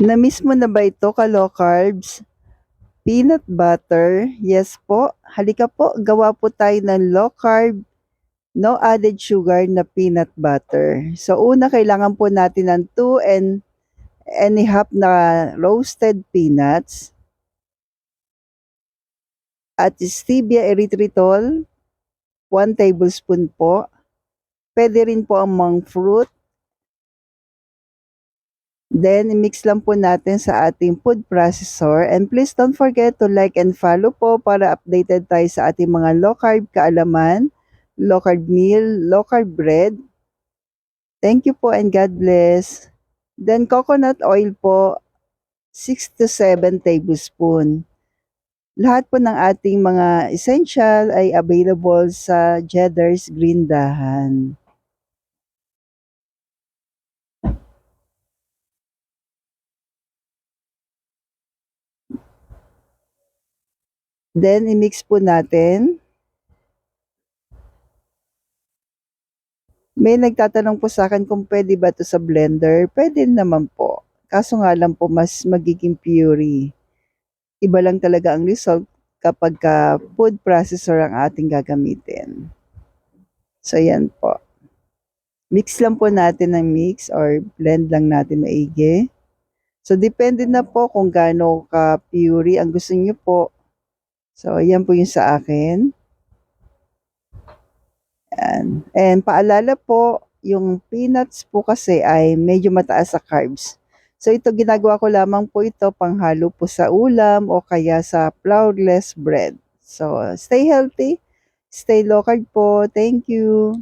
Na-miss mo na ba ito, ka-low carbs? Peanut butter? Yes po. Halika po, gawa po tayo ng low carb, no added sugar na peanut butter. So una, kailangan po natin ng 2 and a half na roasted peanuts at stevia erythritol, 1 tablespoon po. Pwede rin po ang monk fruit. Then, mix lang po natin sa ating food processor. And please don't forget to like and follow po para updated tayo sa ating mga low carb kaalaman, low carb meal, low carb bread. Thank you po and God bless. Then, coconut oil po, 6 to 7 tablespoon. Lahat po ng ating mga essential ay available sa Jeddar's Green Dahan. Then, i-mix po natin. May nagtatanong po sa akin kung pwede ba 'to sa blender. Pwede naman po. Kaso nga lang po mas magiging puree. Iba lang talaga ang result kapagka food processor ang ating gagamitin. So, yan po. Mix lang po natin ng mix or blend lang natin maigi. So, depende na po kung gaano ka-puree ang gusto niyo po. So, yan po yung sa akin. Yan. And paalala po, yung peanuts po kasi ay medyo mataas sa carbs. So ito, ginagawa ko lamang po ito panghalo po sa ulam o kaya sa flourless bread. So stay healthy, stay low carb po. Thank you.